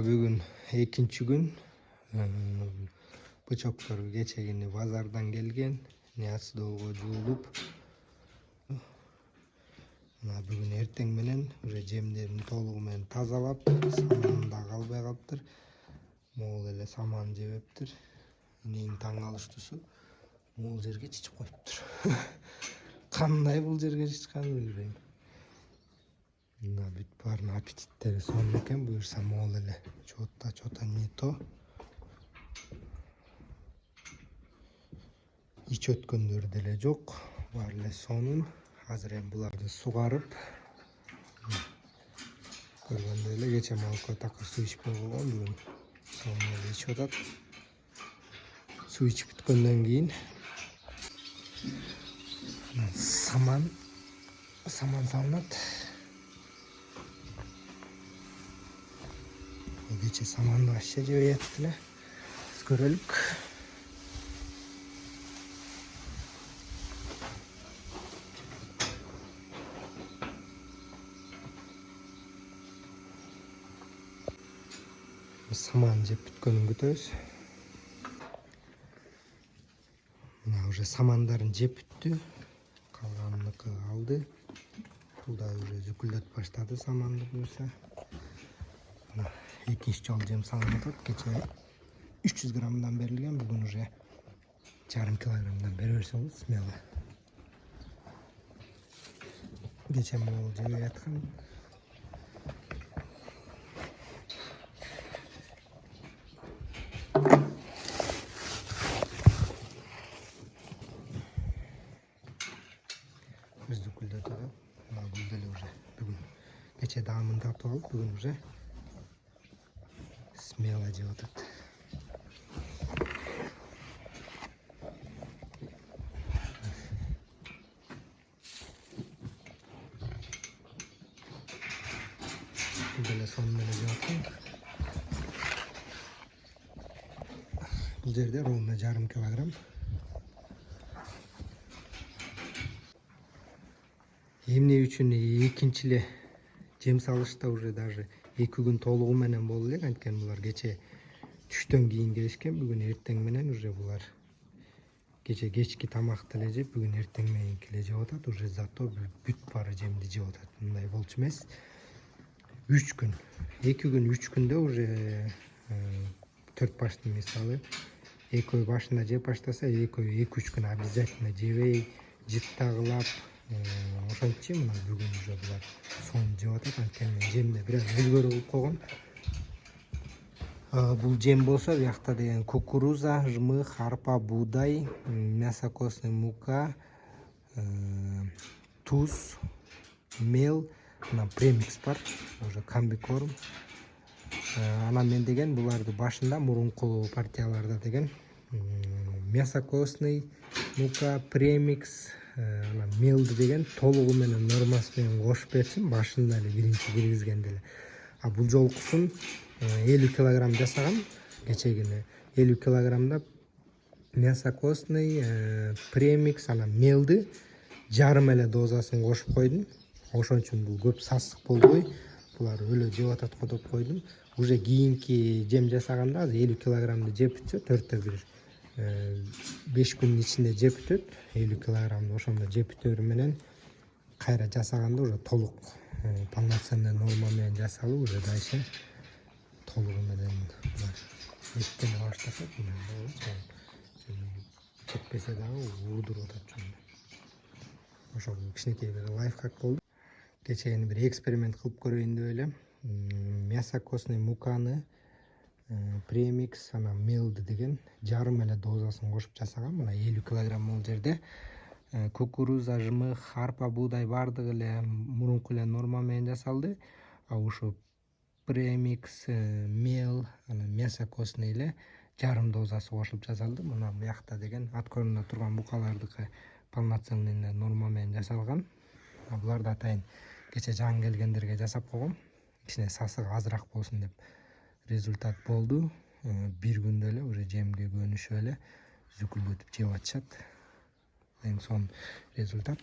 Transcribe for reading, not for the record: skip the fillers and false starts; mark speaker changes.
Speaker 1: Bugün ikinci gün. Bıçaklar geçegini pazardan gelgen. Neyası doğuğa juulup. Bugün erteң menen жемдерин толугу менен тазалап, саман да калбай калыптыр. Могул эле саман жебептир. Эң таң калыштуусу могул жерге чычып коюптур. Кандай бул жерге чычканын билбейм. Бүт баарынын аппетиттери сонун экен, буюрса могул эле чото не то. Ич өткөндөр деле жок, баары эле сонун. Азыр эми буларды сугарып, көргөндөй эле кече молоко такыр суу ичпей койгон, бүгүн сонун эле ичип атат. Суу ичип бүткөндөн кийин саман салынат. Кече саманды вообще жебей атты эле. Биз көрөлүк. Саман жеп бүткөнүн күтөбүз. Мына уже самандарын жеп бүттү. Калганыныкі алды. Бул да уже зүкүлдөтүп баштады саманды буюрса. Экинчи жолу жем салынып атат. Кече 300 граммдан берилген, бүгүн уже жарым килограммдан бере берсе болот, смело. Кече могул жебей аткан. Зүкүлдөтүп атат. Мына бул деле уже бүгүн кече даамын тартып алып, бүгүн уже смело жеп атат. Бул деле сонун эле жеп аткан. Бул жерде ровно жарым килограмм. Эмне үчүн экинчи эле жем салышта уже даже 2 күн толугу менен болду элек, анткени булар кече түштөн кийин келишкен. Бүгүн эртең менен уже булар кече кечки тамакты эле жеп, бүгүн эртең мененки эле жеп атат. Уже зато бүт баары жемди жеп атат. Мындай болчу эмес. 3 күн, 2 күн, 3 күндө уже 4 баштын мисалы экөө башында жеп баштаса, экөө 2-3 күн обязательно жебей, жыттагылап, ошончу мына бүгүн уже булар сонун жеп атат. Анткени жемде бир аз өзгөрүү кылып койгон. Бул жем болсо биякта деген кукуруза, жмых, арпа, буудай, мясокосный мука, туз, мел, мына премикс бар, уже комбикорм. Анан мен деген буларды башында мурунку партияларда деген мясокосный мука, премикс, анан мелди деген толугу менен нормасы менен кошуп берсин, башында эле биринчи киргизгенде эле. Бул жолкусун 50 килограмм жасагам. Кечегине 50 килограммда мясокосный, премикс, анан мелди жарым эле дозасын кошуп койдум. Ошон үчүн бул көп сасык болбой, булар өлө жеп атат го деп койдум. Уже кийинки жем жасаганда 50 килограммды жеп бүтсө, төртөө бир 5 күнүн ичинде жеп бүтөт. 50 килограммды ошондо жеп бүтөрү менен кайра жасаганда уже толук полноценный норма менен жасалып, уже дальше толугу менен эттене баштаса, жетпесе дагы уурдуруп атат жөнүндө. Ошол кичинекей бир лайфхак болду. Кечегени бир эксперимент кылып көрөйүн деп элем. Мясокосный муканы, премикс, анан мелди деген жарым эле дозасын кошуп жасагам. Мына 50 килограмм бул жерде. Кукуруза, жмых, арпа, буудай баардыгы эле мурунку эле норма менен жасалды. Ушу премикс, мел, анан мясокосный эле жарым дозасы кошулуп жасалды. Мына биякта деген ат көрүнүп турган букалардыкы полноценный норма менен жасалган. Буларды атайын кече жаңы келгендерге жасап койгом. Кичине сасыгы азыраак болсун деп. Результат болду. Бир күндө эле уже жемге көнүшүп эле зүкүлдөтүп жеп атышат. Эң сонун результат.